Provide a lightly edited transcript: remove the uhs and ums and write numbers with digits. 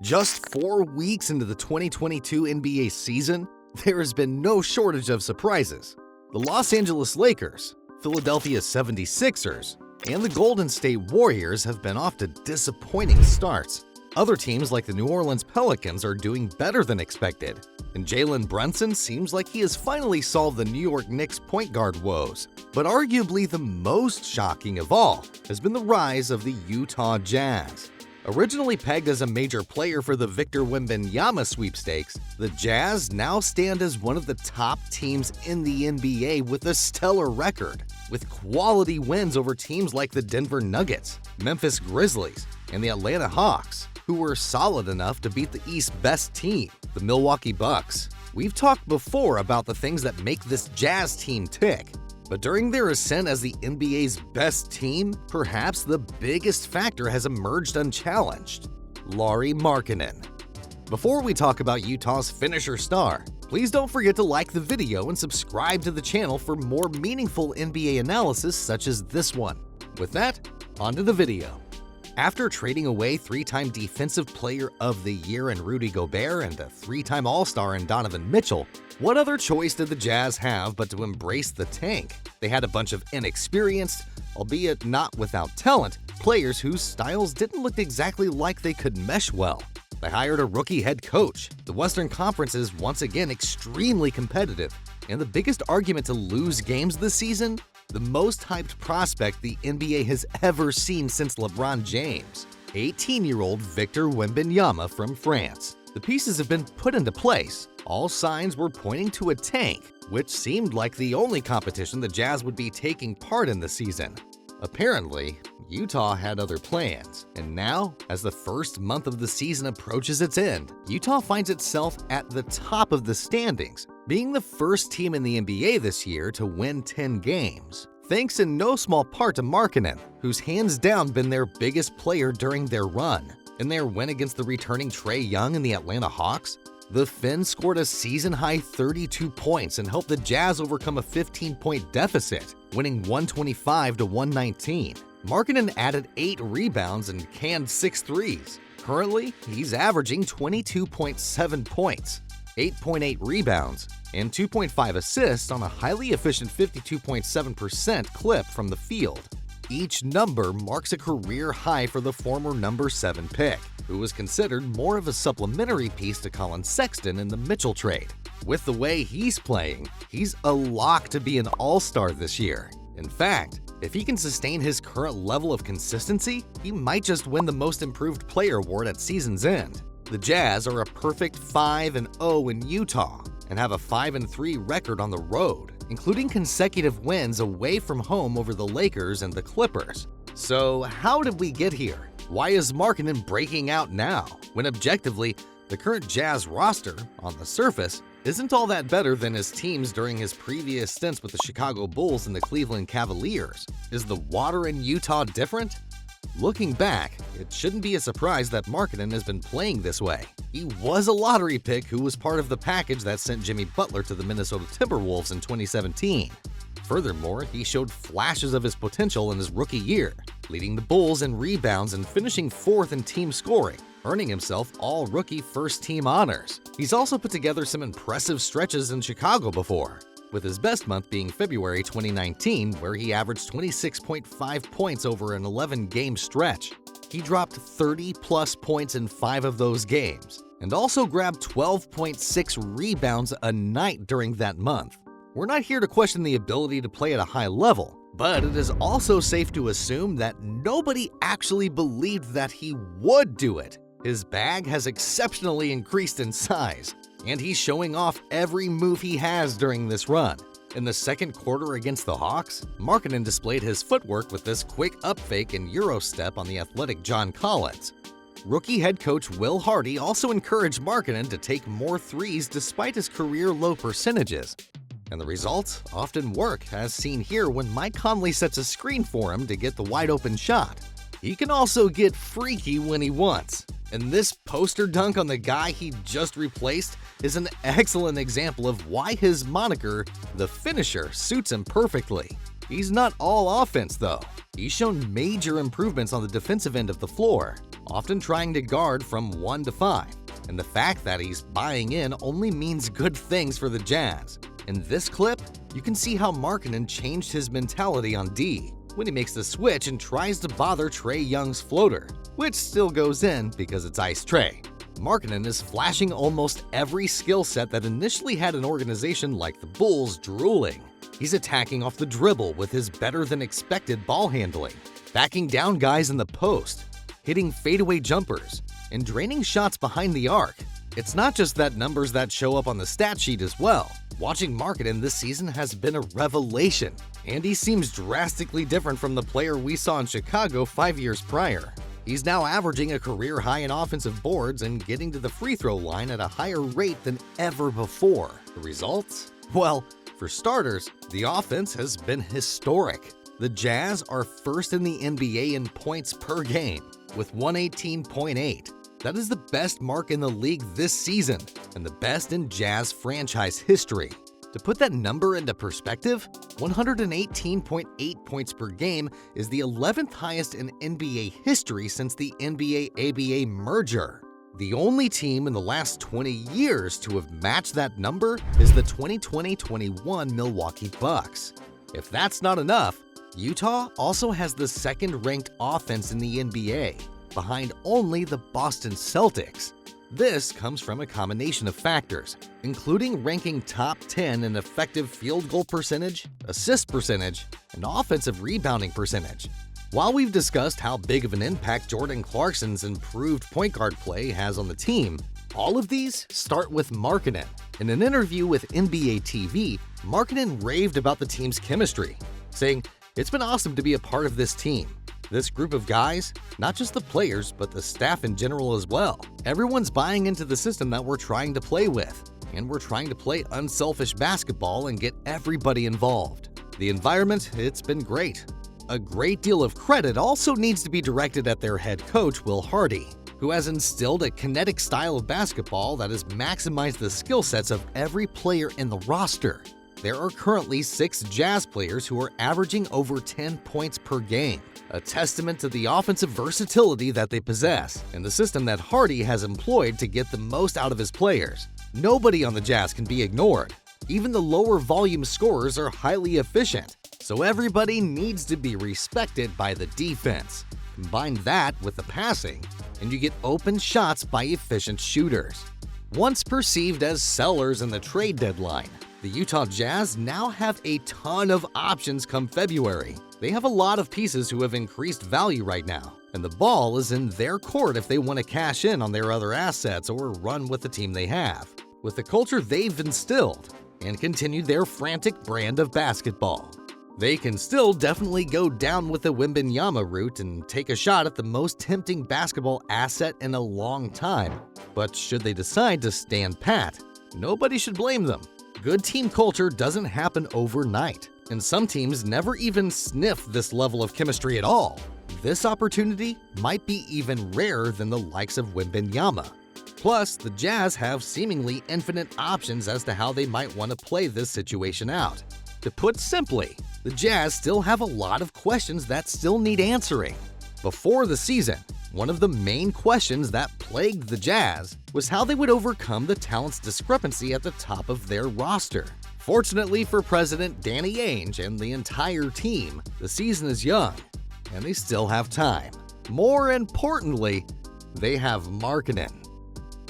Just 4 weeks into the 2022 NBA season, there has been no shortage of surprises. The Los Angeles Lakers, Philadelphia 76ers, and the Golden State Warriors have been off to disappointing starts. Other teams like the New Orleans Pelicans are doing better than expected, and Jalen Brunson seems like he has finally solved the New York Knicks point guard woes. But arguably the most shocking of all has been the rise of the Utah Jazz. Originally pegged as a major player for the Victor Wembanyama sweepstakes, the Jazz now stand as one of the top teams in the NBA with a stellar record, with quality wins over teams like the Denver Nuggets, Memphis Grizzlies, and the Atlanta Hawks, who were solid enough to beat the East's best team, the Milwaukee Bucks. We've talked before about the things that make this Jazz team tick, but during their ascent as the NBA's best team, perhaps the biggest factor has emerged unchallenged: Lauri Markannen. Before we talk about Utah's finisher star, please don't forget to like the video and subscribe to the channel for more meaningful NBA analysis such as this one. With that, on to the video. After trading away 3-time Defensive Player of the Year in Rudy Gobert and a 3-time All-Star in Donovan Mitchell, what other choice did the Jazz have but to embrace the tank? They had a bunch of inexperienced, albeit not without talent, players whose styles didn't look exactly like they could mesh well. They hired a rookie head coach. The Western Conference is once again extremely competitive, and the biggest argument to lose games this season? The most hyped prospect the NBA has ever seen since LeBron James, 18-year-old Victor Wembanyama from France. The pieces have been put into place. All signs were pointing to a tank, which seemed like the only competition the Jazz would be taking part in this season. Apparently, Utah had other plans, and now, as the first month of the season approaches its end, Utah finds itself at the top of the standings, being the first team in the NBA this year to win 10 games, thanks in no small part to Markannen, who's hands down been their biggest player during their run. In their win against the returning Trae Young and the Atlanta Hawks, the Finn scored a season-high 32 points and helped the Jazz overcome a 15-point deficit, winning 125-119. Markannen added 8 rebounds and canned 6 threes. Currently, he's averaging 22.7 points, 8.8 rebounds, and 2.5 assists on a highly efficient 52.7% clip from the field. Each number marks a career high for the former number 7 pick, who was considered more of a supplementary piece to Colin Sexton in the Mitchell trade. With the way he's playing, he's a lock to be an all-star this year. In fact, if he can sustain his current level of consistency, he might just win the Most Improved Player award at season's end. The Jazz are a perfect 5-0 in Utah and have a 5-3 record on the road, including consecutive wins away from home over the Lakers and the Clippers. So how did we get here? Why is Markannen breaking out now, when objectively, the current Jazz roster, on the surface, isn't all that better than his teams during his previous stints with the Chicago Bulls and the Cleveland Cavaliers? Is the water in Utah different? Looking back, it shouldn't be a surprise that Markannen has been playing this way. He was a lottery pick who was part of the package that sent Jimmy Butler to the Minnesota Timberwolves in 2017. Furthermore, he showed flashes of his potential in his rookie year, leading the Bulls in rebounds and finishing 4th in team scoring, earning himself all-rookie first-team honors. He's also put together some impressive stretches in Chicago before, with his best month being February 2019, where he averaged 26.5 points over an 11-game stretch. He dropped 30-plus points in 5 of those games, and also grabbed 12.6 rebounds a night during that month. We're not here to question the ability to play at a high level, but it is also safe to assume that nobody actually believed that he would do it. His bag has exceptionally increased in size, and he's showing off every move he has during this run. In the second quarter against the Hawks, Markannen displayed his footwork with this quick up fake and Euro step on the athletic John Collins. Rookie head coach Will Hardy also encouraged Markannen to take more threes despite his career low percentages. And the results often work, as seen here when Mike Conley sets a screen for him to get the wide-open shot. He can also get freaky when he wants, and this poster dunk on the guy he just replaced is an excellent example of why his moniker, the Finisher, suits him perfectly. He's not all offense, though. He's shown major improvements on the defensive end of the floor. often trying to guard from 1 to 5. And the fact that he's buying in only means good things for the Jazz. In this clip, you can see how Markannen changed his mentality on D when he makes the switch and tries to bother Trae Young's floater, which still goes in because it's Ice Trae. Markannen is flashing almost every skill set that initially had an organization like the Bulls drooling. He's attacking off the dribble with his better-than-expected ball handling, backing down guys in the post, hitting fadeaway jumpers, and draining shots behind the arc. It's not just that numbers that show up on the stat sheet as well. Watching Markannen this season has been a revelation, and he seems drastically different from the player we saw in Chicago 5 years prior. He's now averaging a career high in offensive boards and getting to the free throw line at a higher rate than ever before. The results? Well, for starters, the offense has been historic. The Jazz are first in the NBA in points per game, with 118.8. That is the best mark in the league this season, and the best in Jazz franchise history. To put that number into perspective, 118.8 points per game is the 11th highest in NBA history since the NBA-ABA merger. The only team in the last 20 years to have matched that number is the 2020-21 Milwaukee Bucks. If that's not enough, Utah also has the second-ranked offense in the NBA, behind only the Boston Celtics. This comes from a combination of factors, including ranking top 10 in effective field goal percentage, assist percentage, and offensive rebounding percentage. While we've discussed how big of an impact Jordan Clarkson's improved point guard play has on the team, all of these start with Markannen. In an interview with NBA TV, Markannen raved about the team's chemistry, saying, "It's been awesome to be a part of this team. This group of guys, not just the players, but the staff in general as well. Everyone's buying into the system that we're trying to play with, and we're trying to play unselfish basketball and get everybody involved. The environment, it's been great." A great deal of credit also needs to be directed at their head coach, Will Hardy, who has instilled a kinetic style of basketball that has maximized the skill sets of every player in the roster. There are currently 6 Jazz players who are averaging over 10 points per game, a testament to the offensive versatility that they possess and the system that Hardy has employed to get the most out of his players. Nobody on the Jazz can be ignored. Even the lower volume scorers are highly efficient, so everybody needs to be respected by the defense. Combine that with the passing, and you get open shots by efficient shooters. Once perceived as sellers in the trade deadline, the Utah Jazz now have a ton of options come February. They have a lot of pieces who have increased value right now, and the ball is in their court if they want to cash in on their other assets or run with the team they have, with the culture they've instilled, and continue their frantic brand of basketball. They can still definitely go down with the Wembanyama route and take a shot at the most tempting basketball asset in a long time. But should they decide to stand pat, nobody should blame them. Good team culture doesn't happen overnight, and some teams never even sniff this level of chemistry at all. This opportunity might be even rarer than the likes of Wembanyama. Plus, the Jazz have seemingly infinite options as to how they might want to play this situation out. To put simply, the Jazz still have a lot of questions that still need answering. Before the season, one of the main questions that plagued the Jazz was how they would overcome the talent's discrepancy at the top of their roster. Fortunately for President Danny Ainge and the entire team, the season is young, and they still have time. More importantly, they have Markannen.